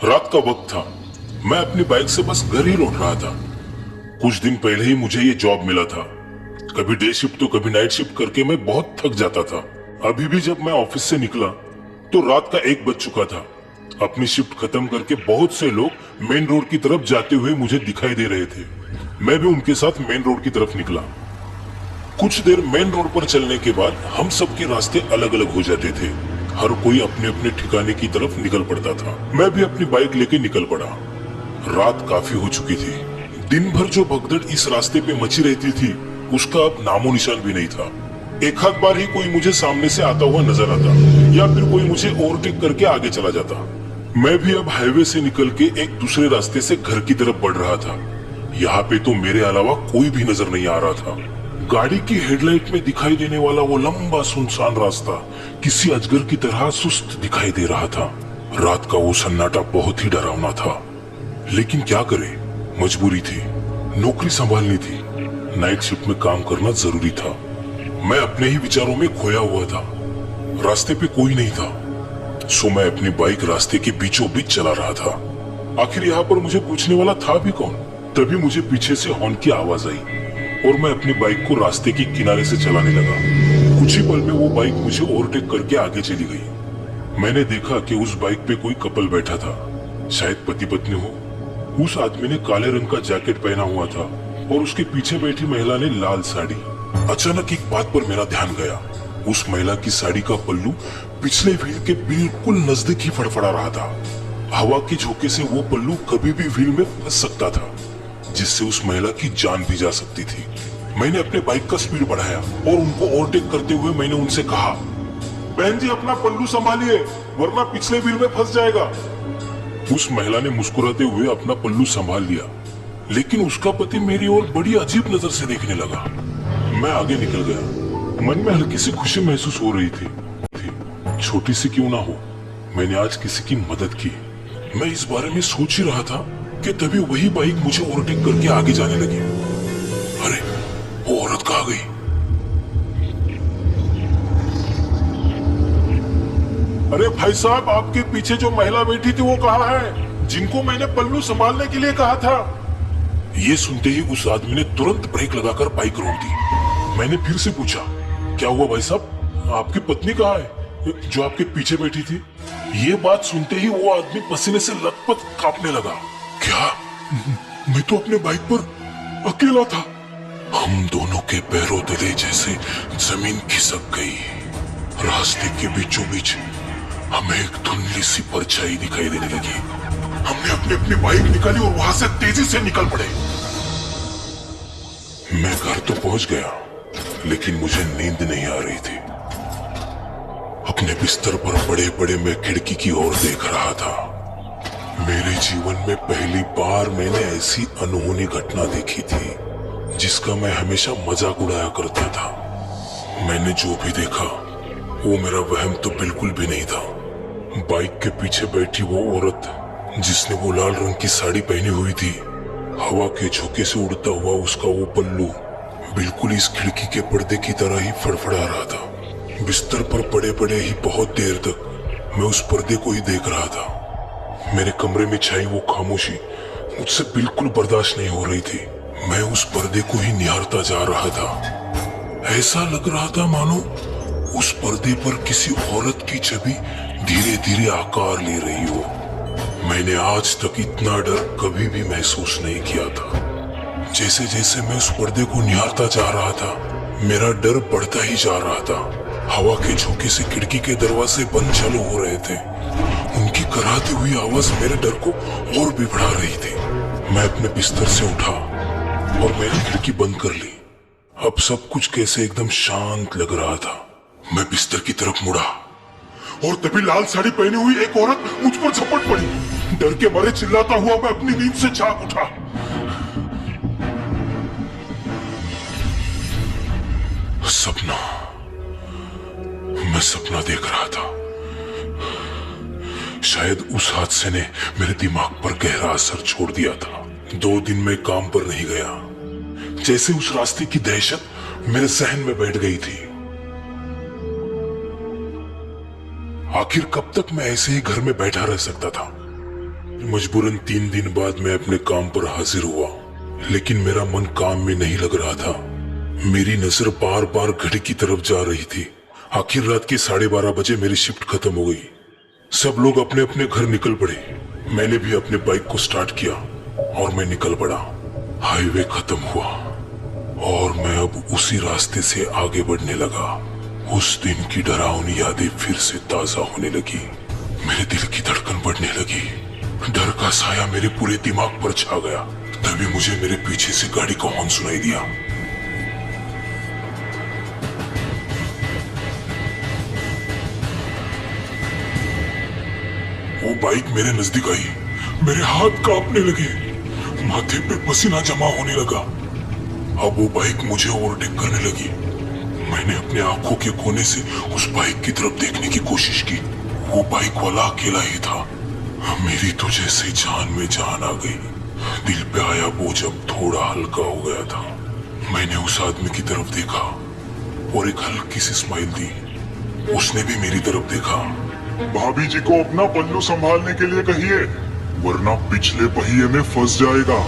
रात का वक्त था। मैं अपनी बाइक से बस घर ही लौट रहा था। कुछ दिन पहले ही मुझे ये जॉब मिला था। कभी डे शिफ्ट तो कभी नाइट शिफ्ट करके मैं बहुत थक जाता था। अभी भी जब मैं ऑफिस से निकला तो रात का 1 बज चुका था। अपनी शिफ्ट खत्म करके बहुत से लोग मेन रोड की तरफ जाते हुए मुझे दिखाई दे रहे थे। मैं भी उनके साथ मेन रोड की तरफ निकला। कुछ देर मेन रोड पर चलने के बाद हम सबके रास्ते अलग अलग हो जाते थे। हर कोई अपने अपने ठिकाने की तरफ निकल पड़ता था। मैं भी अपनी बाइक लेके निकल पड़ा। रात काफी हो चुकी थी। दिन भर जो भगदड़ इस रास्ते पे मची रहती थी उसका अब नामो निशान भी नहीं था। एक आध बार ही कोई मुझे सामने से आता हुआ नजर आता या फिर कोई मुझे ओवरटेक करके आगे चला जाता। मैं भी अब हाईवे से निकल के एक दूसरे रास्ते से घर की तरफ बढ़ रहा था। यहाँ पे तो मेरे अलावा कोई भी नजर नहीं आ रहा था। गाड़ी की हेडलाइट में दिखाई देने वाला वो लंबा सुनसान रास्ता किसी अजगर की तरह सुस्त दिखाई दे रहा था। रात का वो सन्नाटा बहुत ही डरावना था, लेकिन क्या करे, मजबूरी थी। नौकरी संभालनी थी, नाइट शिफ्ट में काम करना जरूरी था। मैं अपने ही विचारों में खोया हुआ था। रास्ते पे कोई नहीं था, सो मैं अपनी बाइक रास्ते के बीचों बीच चला रहा था। आखिर यहाँ पर मुझे पूछने वाला था भी कौन। तभी मुझे पीछे से हॉर्न की आवाज आई और मैं अपनी बाइक को रास्ते के किनारे से चलाने लगा। कुछ ही पल में वो बाइक मुझे ओवरटेक करके आगे चली गई। मैंने देखा कि उस बाइक पे कोई कपल बैठा था, शायद पति पत्नी हो। उस आदमी ने काले रंग का जैकेट पहना हुआ था और उसके पीछे बैठी महिला ने लाल साड़ी। अचानक एक बात पर मेरा ध्यान गया। उस महिला की साड़ी का पल्लू पिछले व्हील के बिल्कुल नजदीक ही फड़फड़ा रहा था। हवा के झोंके से वो पल्लू कभी भी व्हील में फंस सकता था, जिससे उस महिला की जान भी जा सकती थी। मैंने अपने बाइक का स्पीड बढ़ाया और उनको ओवरटेक करते हुए मैंने उनसे कहा, बहन जी अपना पल्लू संभालिए वरना पिछले व्हील में फंस जाएगा। उस महिला ने मुस्कुराते हुए अपना पल्लू संभाल लिया, लेकिन उसका पति मेरी ओर बड़ी अजीब नजर से देखने लगा। मैं आगे निकल गया। मन में हल्की सी खुशी महसूस हो रही थी। छोटी सी क्यों ना हो, मैंने आज किसी की मदद की। मैं इस बारे में सोच ही रहा था कि तभी वही बाइक मुझे ओवरटेक करके आगे जाने लगी। अरे वो औरत कहाँ गई? अरे भाई साहब, आपके पीछे जो महिला बैठी थी वो कहाँ है, जिनको मैंने पल्लू संभालने के लिए कहा था? ये सुनते ही उस आदमी ने तुरंत ब्रेक लगाकर बाइक रोक दी। मैंने फिर से पूछा, क्या हुआ भाई साहब, आपकी पत्नी कहाँ है जो आपके पीछे बैठी थी? ये बात सुनते ही वो आदमी पसीने से लथपथ कांपने लगा। क्या? मैं तो अपने बाइक पर अकेला था। हम दोनों के पैरों तले जैसे जमीन खिसक गई। रास्ते के बीचों बीच हमें एक धुंधली सी परछाई दिखाई देने लगी। हमने अपनी बाइक निकाली और वहां से तेजी से निकल पड़े। मैं घर तो पहुंच गया, लेकिन मुझे नींद नहीं आ रही थी। अपने बिस्तर पर बड़े बड़े मैं खिड़की की ओर देख रहा था। मेरे जीवन में पहली बार मैंने ऐसी अनहोनी घटना देखी थी जिसका मैं हमेशा मजाक उड़ाया करता था। मैंने जो भी देखा वो मेरा वहम तो बिल्कुल भी नहीं था। बाइक के पीछे बैठी वो औरत जिसने वो लाल रंग की साड़ी पहनी हुई थी, हवा के झोंके से उड़ता हुआ उसका वो पल्लू बिल्कुल इस खिड़की के पर्दे की तरह ही फड़फड़ा रहा था। बिस्तर पर पड़े पड़े ही बहुत देर तक मैं उस पर्दे को ही देख रहा था। मेरे कमरे में छाई वो खामोशी मुझसे बिल्कुल बर्दाश्त नहीं हो रही थी। मैं उस पर्दे को ही निहारता जा रहा था। ऐसा लग रहा था मानो उस पर्दे पर किसी औरत की छवि धीरे धीरे आकार ले रही हो। मैंने आज तक इतना डर कभी भी महसूस नहीं किया था। जैसे जैसे मैं उस पर्दे को निहारता जा रहा था, मेरा डर बढ़ता ही जा रहा था। हवा के झोंके से खिड़की के दरवाजे बंद चालू हो रहे थे। उनकी कराहती हुई आवाज मेरे डर को और भी बढ़ा रही थी। मैं अपने बिस्तर से उठा और मैंने खिड़की बंद कर ली। अब सब कुछ कैसे एकदम शांत लग रहा था। मैं बिस्तर की तरफ मुड़ा और तभी लाल साड़ी पहनी हुई एक औरत मुझ पर झपट पड़ी। डर के मारे चिल्लाता हुआ मैं अपनी नींद से जाग उठा। सपना, मैं सपना देख रहा था। शायद उस हादसे ने मेरे दिमाग पर गहरा असर छोड़ दिया था। 2 दिन मैं काम पर नहीं गया। जैसे उस रास्ते की दहशत मेरे जहन में बैठ गई थी। आखिर कब तक मैं ऐसे ही घर में बैठा रह सकता था? मजबूरन 3 दिन बाद मैं अपने काम पर हाजिर हुआ, लेकिन मेरा मन काम में नहीं लग रहा था। मेरी नजर बार बार घड़ी की तरफ जा रही थी। आखिर रात के 12:30 बजे मेरी शिफ्ट खत्म हो गई। सब लोग अपने अपने घर निकल पड़े। मैंने भी अपने बाइक को स्टार्ट किया और मैं निकल पड़ा। हाईवे खत्म हुआ और मैं अब उसी रास्ते से आगे बढ़ने लगा। उस दिन की डरावनी यादें फिर से ताजा होने लगी। मेरे दिल की धड़कन बढ़ने लगी। डर का साया मेरे पूरे दिमाग पर छा गया। तभी मुझे मेरे पीछे से गाड़ी का हॉर्न सुनाई दिया। वो बाइक मेरे नजदीक आई। मेरे हाथ कांपने लगे, माथे पे पसीना जमा होने लगा। अब वो बाइक मुझे ओवरटेक करने लगी। मैंने अपने आंखों के कोने से उस बाइक की तरफ देखने की कोशिश की। वो बाइक वाला अकेला ही था। मेरी तो जैसे जान में जान आ गई। दिल पे आया बोझ अब थोड़ा हल्का हो गया था। मैंने उस आदमी की तरफ देखा और एक हल्की सी स्माइल दी। उसने भी मेरी तरफ देखा। भाभी जी को अपना पल्लू संभालने के लिए कहिए, वरना पिछले पहिए में फंस जाएगा।